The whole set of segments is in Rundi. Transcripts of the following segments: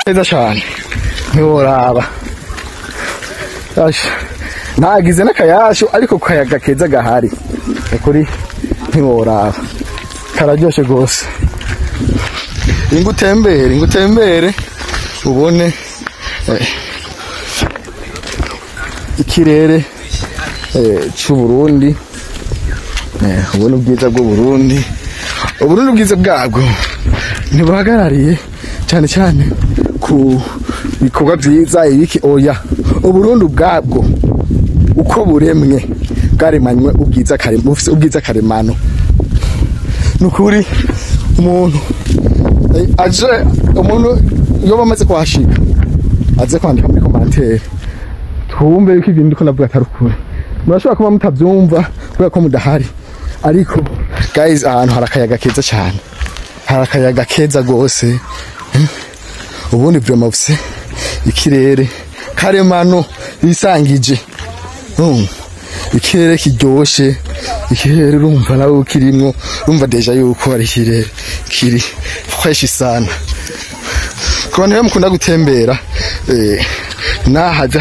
neza cyane ntiworaba nagize n'akayasho ariko kayaga keza gahari kuri ntiworaba kararyoshe gose ingutembere ubone ikirere cy'u Burundi ubone ubwiza bw'u Burundi ubwiza bwabwo ntibuhagarariye cyane cyane ku bikorwa byiza ibiki oya Uburundi bwabwo uko buremwe bwaremanywe ubwiza karemano nukuri umuntu iyo bamaze kuhashika aze kwandika muri commentaire twumve yuko ibintu ndiko navuga atari ukuri murashobora kuba mutabyumva kubera ko mudahari ariko guys ahantu harakayaga keza cyane harakayaga keza gose ubundi vraiment bufise ikirere karemano bisangije ikirere kiryoshe ikirere urumva nawe ukirimwo urumva deja yuko ari ikirere kiri fresh sana kone he mukunda gutembera nahaze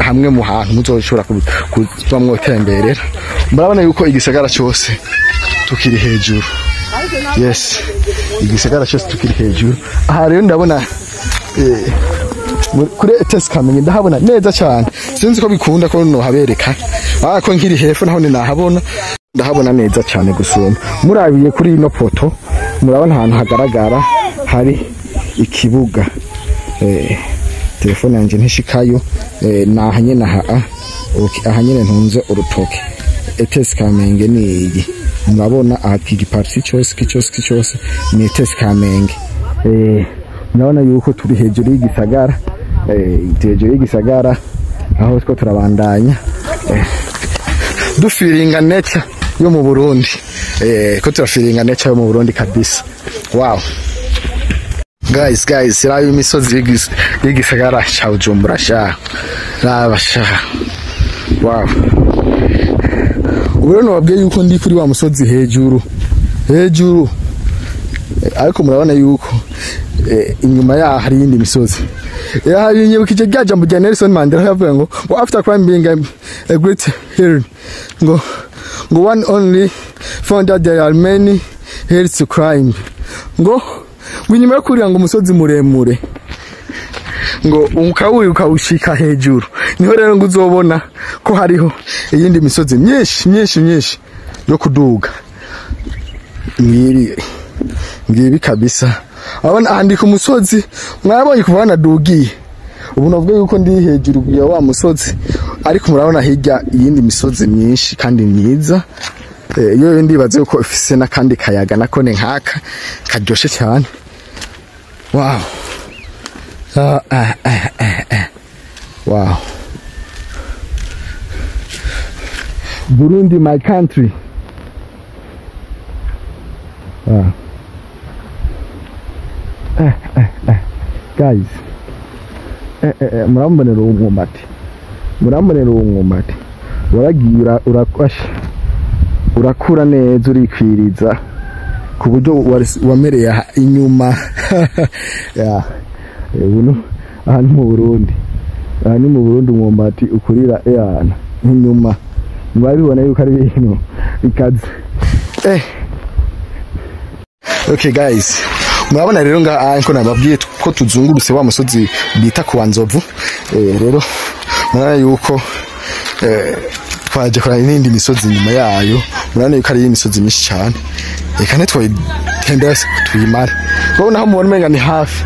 hamwe mu hantu muzoshobora kuba mwotemberera murabona yuko igisagara cyose tukiri hejuru yes igisagara cyose tukiri hejuru aha rero ndabona kuri ETS Kamenge ndahabona neza cyane sinzi ko bikunda ko no habereka ko nkiri hepfo naho nahabona ndahabona neza cyane gusumba murabiye kuri ino poto murabona ahantu hagaragara hari ikibuga telefone yanje ntishikayo nahanye ahanyene ntunze urutoke ETS Kamenge niyi murabona ahapigi parti cyose ni ETS Kamenge murabona yuko turi hejuru y'igisagara aho two turabandanya dufiringa nature yo mu Burundi ko turafiringa nature yo mu Burundi kabisa wow guys irayo imisozi y'igisagara cha Bujumbura sha raba sha wow ubwo nababwiye yuko ndi kuri wa musozi hejuru ariko murabona yuko inyuma ya hari indi misozi nyibukije rya jambo rya Nelson Mandela yavuga ngo after climbing a great hill ngo one only found that there are many hills to climb ngo winyuma yo kurira ngo umusozi muremure ngo ukawushika hejuru niho rero ngo uzobona ko hariho iyindi misozi myinshi yo kuduga ngibi kabisa abona andika umusozi mwabonye kubana dugiye ubu navuga yuko ndi hejuru ya wa musozi ariko murabona hirya iyindi misozi myinshi kandi myiza iyo ndibaze uko ifise nakandi kayaga nakone nkaka karyoshe cyane wow wow Burundi my country guys murambonera umwumbati waragiye urakwasha urakura neza urikwiriza ku buryo wamereye inyuma ya ubu ahantu mu Burundi umwumbati ukurira yana inyuma mwabibona yuko ari ibintu bikaze okay guys murabona rero nko nababwiye ko tuzungurutse wa musozi bita ku Nzovu rero murabona yuko twaje kora n'indi misozi nyuma yayo murabona yuko ari imisozi myinshi cyane reka ntitwitembera tuyimare urabona aho mubona umenga ni hafi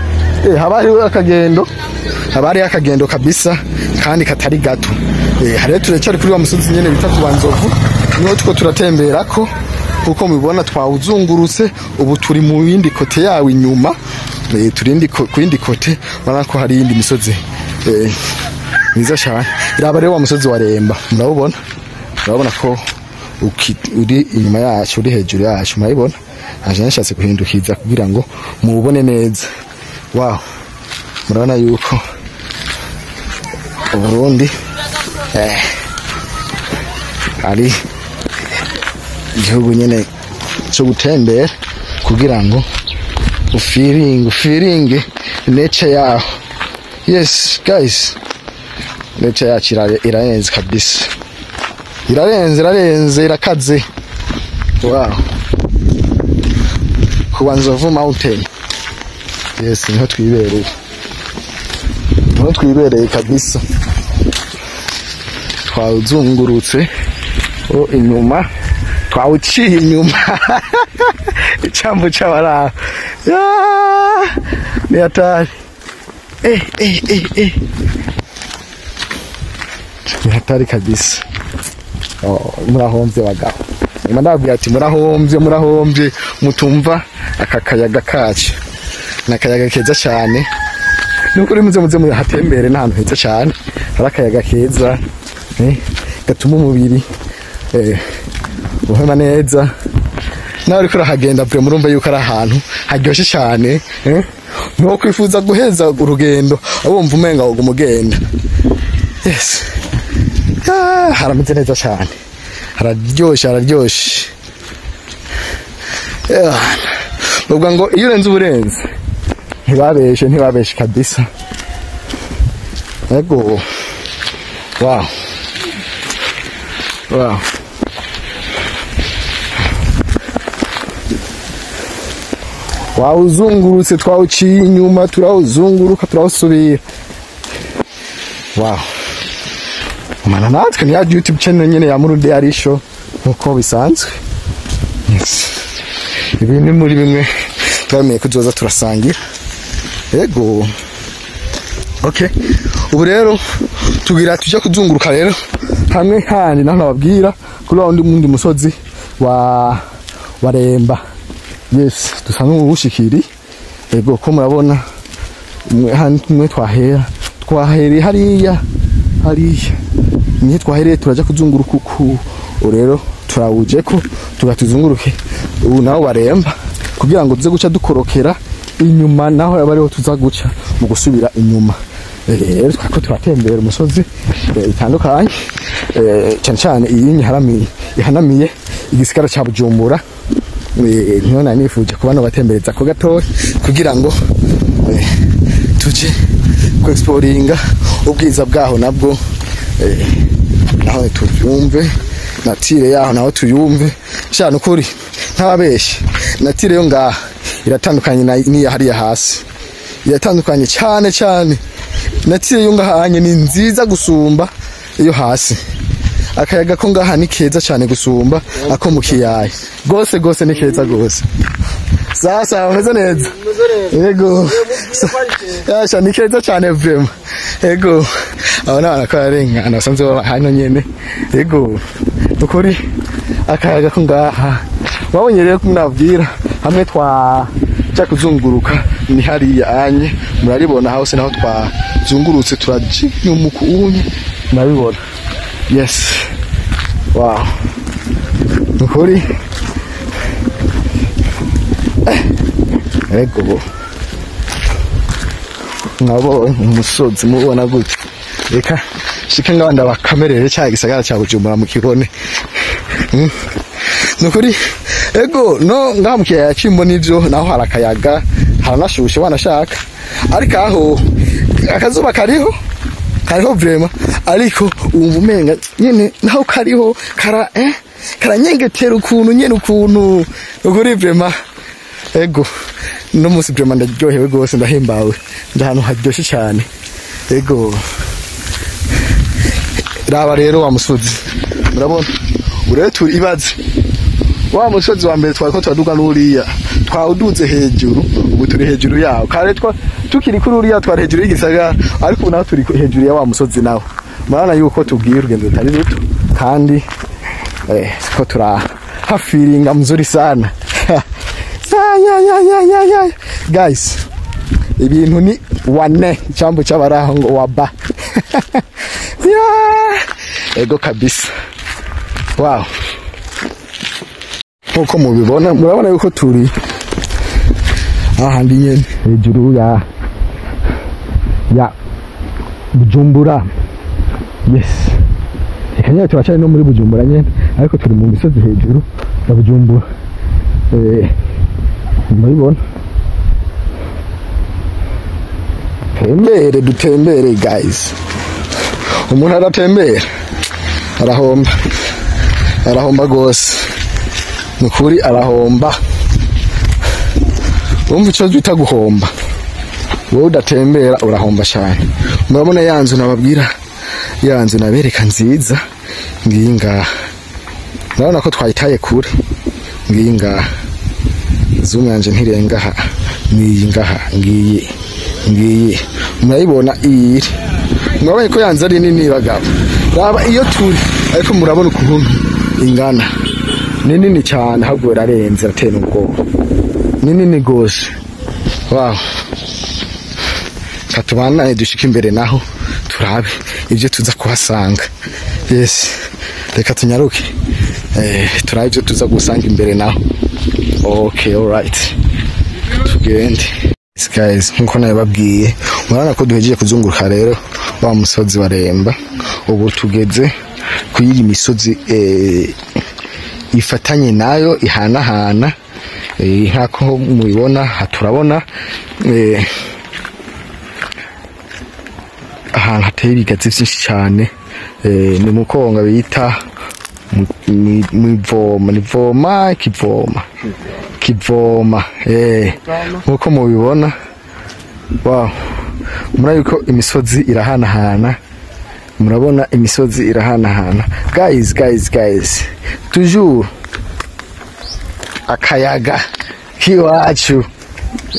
habari akagendo kabisa kandi katari gato hare turecyari kuri wa musozi nyene bita ku Nzovu niho tuko turatemberako kuko mubibona twawuzungurutse ubu turi mu yindi kote yawe inyuma turindi ku yindi kote barako hari yindi misozi niza cyane iraba rero wa musozi waremba murabona ko uri inyuma yacu uri hejuru yacu murabona aje nashatse kuhindukiza kugira ngo mubone neza wow murabona yuko Burundi ari igihugu nyene cyo gutembera kugira ngo ufiringe nature yaho. Yes guys, nature yacu irarenze kabisa, irarenze irakaze. Wow, kuba Nzovu Mountain. Yes, niho twibereye kabisa. Twazungurutse inyuma, twawuciye inyuma. Icambu c'abara ni hatari. Ni hatari kabisa. Murahomvye bagabo. Ndababwira ati murahomvye mutumva akakayaga kacu. Nakayaga keza cyane. Nukuri muze hatembere n'ahantu heza cyane. Harakayaga keza. Gatuma umubiri uhema neza. Nawe uriko urahagenda pre murumva yuko ari ahantu haryoshye cyane. Nuko kwifuza guheza urugendo abumva umenga wo gumugenda. Yes. Harameze neza cyane. Hararyoshe. Ubwo ngo iyo urenze uburenze ntibabeshe kabisa. Ego. Wow. Wawuzungurutse twawuciye inyuma, turawuzunguruka turawusubira. Wow. Mana natwe ni ya YouTube channel nyene ya Murundi Arisho nkuko bisanzwe. Ibi ni muri bimwe twamenye kuzoza turasangira. Ego. Okay. Ubu rero tugira tujya kuzunguruka rero hamwe handi naho nababwira kuri wundi mundi musozi wa Remba. Yes, dusanzwe ubushikiri. Ego ko murabona umwe twahera hariya. Nihe twahereye turaja kuzunguruka uku. Rero turawuje ko tugatuzunguruke ubu naho baremba kugira ngo tuze guca dukorokera inyuma naho abariho tuzaguca mu gusubira inyuma. Rero twako turatembera umusozi itandukanye cyane iyi ihanamiye igisigara cya Bujumbura. Niyo nanifuje kubana batembereza ko gatoya kugira ngo tuje ku exploringa ubwiza bwaho nabwo naho tubyumve, natire yaho naho tuyumve cyane ukuri ntababeshe. Natire yo ngaha iratandukanye n'iya hariya hasi, iratandukanye cyane. Natire yo ngaha ni nziza gusumba iyo hasi. Akayaga ko ngaha ni keza cyane gusumba ako mu kiyaye. Gose ni keza gose. Sasa umeze neza. Yego. Yasha ni keza cyane vrema. Yego. Abana bararenga anasanze hano nyene. Yego. Ukuri akayaga ko ngaha. Wabonye rero kumnabwira hamwe twaja kuzunguruka ni hariya anye. Muraribona hose naho twazungurutse turaji nyumukunye. Murabibona. Yes. Wow. Ukuri. Ego. Ngabo umusozi mubona gute. Reka shika ngabanda bakamerere cya gisagara cya Bujumbura mu kibone. Nukuri. Ego no ngamukiye yacimbo nivyo naho harakayaga haranashushe wanashaka. Ariko aho akazuba kariho vrema ariko umumenga nyene naho kariho karanyengetera ukuntu nyene ukuntu ukuri vrema. Ego no musi vrema ndaryohewe gose ndahimbawe ndahantu haryoshye cyane. Ego raba rero wa musozi murabona ure turibaze wa musozi wa mbere twako twaduga n'uriya twawuduze hejuru ubu turi hejuru yawo kare tukiri kuri uriya twari hejuru y'igisagara ariko ubu naho turi hejuru ya wa musozi nawo murabona yuko tubwiye urugendo rutari ruto kandi ko turahafiringa mzuri sana. Guys ibintu ni wane cyambu cy'abaraho ngo waba. Ego kabisa. Wow. Uko mubibona murabona yuko turi ahandi nyene hejuru ya Bujumbura. Yes. Ekanya turacane no muri Bujumbura nyene ariko turi mu misozi hejuru ya Bujumbura. Murabibona. dutembere guys. Umuntu aratembera arahomba gose, nukuri arahomba. Umva ico bita guhomba, wowe udatembera urahomba cyane. Murabona yanzu nababwira, yanzu nabereka nziza ngiyi ngaha, urabona ko twayitaye kure ngiyi ngaha, zoom yanje ntirenga aha, ngiyi ngaha, ngiyi murayibona iri, murabona ko yanzu ari nini bagabo, raba iyo turi, ariko murabona ukuntu ingana, ni nini cyane, ahubwo irarenze, atera ubwoba, ni nini gose. Wow, katubana dushika imbere naho turabe ibyo tuza kuhasanga. Yes, reka tunyaruke turabe ibyo tuza gusanga imbere naho. Okay, all right, tugende guys. Nkuko nababwiye, murana ko duhejeje kuzunguruka rero wa musozi wa Remba. Ubu tugeze ku iyi misozi ifatanye nayo ihanahana, nkako mubibona turabona ahantu hateye ibigazi byinshi cyane, ni mukonga bita kivoma nkuko mubibona. Wow, murabona ko imisozi irahanahana, murabona imisozi irahanahana guys, toujours akayaga kiwacu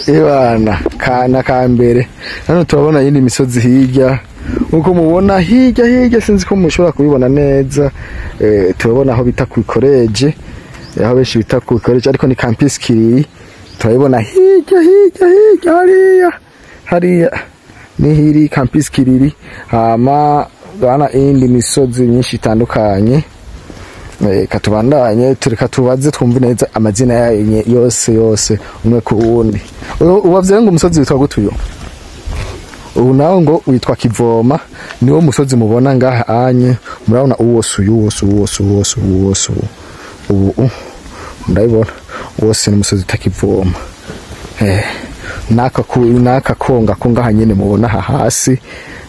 ibana kana kambere. Hano turabona yindi misozi hirya, uko mubona hirya sinzi ko mushobora kubibona neza. Turabona aho bita ku college, aho beshi bita ku college, ariko ni campus Kiriri. Turabona hariya ni hiri campus Kiriri. Hama bana indi misozi myinshi itandukanye. Katubandanye tureka tubaze twumve neza amazina yose umwe ku wundi. Ubavye ngo umusozi witwa gutuyo, ubu nawo ngo witwa Kivoma, niwo musozi mubona ngaha anye. Murabona uwose ubu ndabibona wose ni umusozi utakivoma. Naka konga ko ngaha nyene mubona hasi,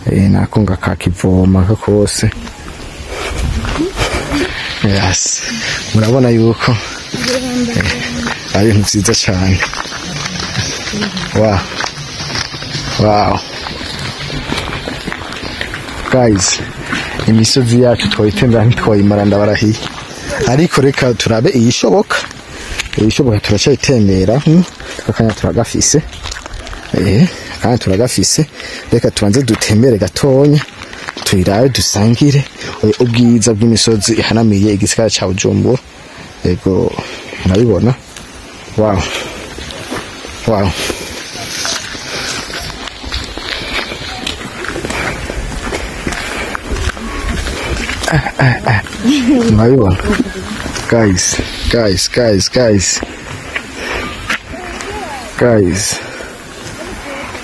nakonga ka Kivoma kose. Yes, murabona yuko ari nziza cyane. Wow guys, imisozi yacu twayitembera ntitwayimara ndabarahiye, ariko reka turabe iyishoboka turacyayitembera. Akanya turagafise, akanya turagafise, reka tubanze dutembere gatonya tuyirabe dusangire ubwiza bw'imisozi ihanamiye igisagara ca Bujumbura. Yego murabibona. Wow, murabibona guys,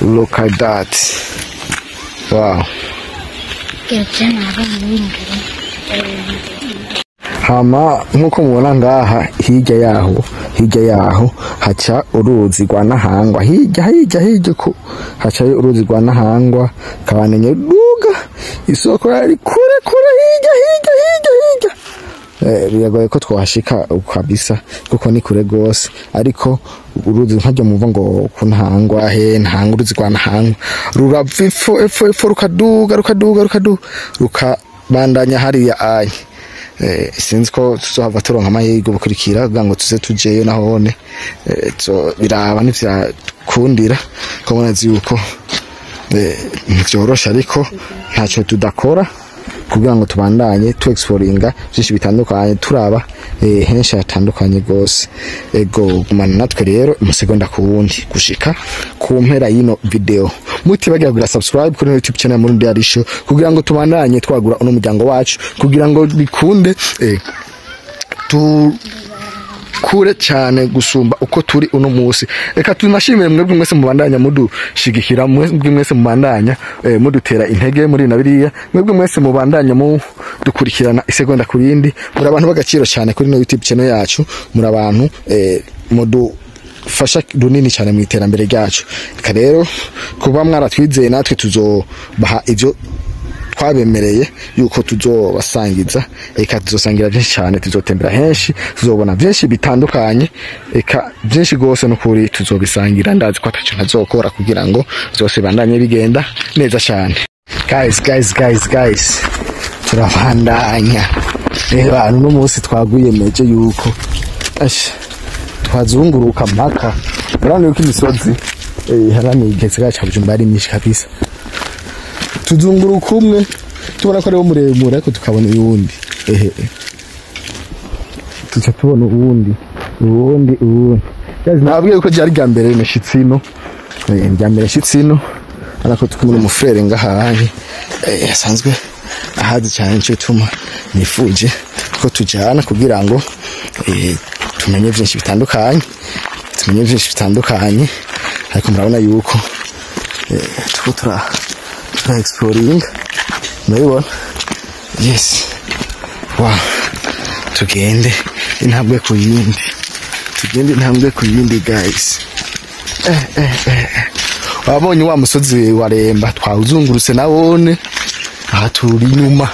look at that. Wow. Hama nkuko mubona ngaha hirya yaho haca uruzi rwa Nahangwa, hirya ko haca uruzi rwa Nahangwa, kabanenye duga isoko yari kure hirya. Biragoye ko twashika kabisa kuko ni kure gose, ariko uruzi ntajya muva ngo kunahangwa ntanga uruzi rwa Nahangwa rurava epfo rukabandanya hariya anye. Sinzi ko tuzohava turonka amahirwe bukurikira kugira ngo tuze tujeyo nahone, biraba ntivyakundira ko munazi yuko ntivyorosha, ariko ntacyo tudakora kugira ngo tubandanye tu exploringa byinshi bitandukanye, turaba henshi hatandukanye gose. Ego gumana natwe rero umusegonda ku wundi gushika ku mpera yino video. Mutibagira gura subscribe kuri YouTube channel Murundi Arisho kugira ngo tubandanye twagura uno muryango wacu, kugira ngo bikunde kure cyane gusumba uko turi uno munsi. Reka tunashimire mwebwe mwese mubandanya mudushigikira, mwebwe mwese mubandanya mudutera intege muri nabiriya, mwebwe mwese mubandanya mu dukurikirana isegonda kurindi. Muri abantu bagaciro cyane kuri no YouTube channel yacu, muri abantu bizofasha runini cyane mu iterambere ryacu. Rero kuba mwaratwizeye natwe tuzobaha ivyo twabemereye yuko tuzobasangiza, eka tuzosangira byinshi cyane, tuzotembera henshi, tuzobona byinshi bitandukanye, eka byinshi gose no kuri tuzobisangira. Ndazi ko atacu ntazokora kugira ngo zose bandanye bigenda neza cyane. Guys turabandanya reba no munsi twaguyemeje yuko twazunguruka mpaka urane yuko imisozi harani igeze gacha Bujumbura ari myinshi kabisa. Tuzunguruka umwe tubona ko ari wo muremure ariko tukabona uyundi tuca tubona uwundi guys nabwiye ko ryari rya mbere nashitsino rya mbere nashitsino ariko tukumwe mu frere ngahanye yasanzwe ahazi cyane cyo tuma nifuje ko tujana kugira ngo tumenye byinshi bitandukanye ariko murabona yuko tuko tura exploring murabona. Yes, wow, tugende intambwe ku yindi guys. Wabonye wa musozi waremba twawuzungurutse nawone aha turi nyuma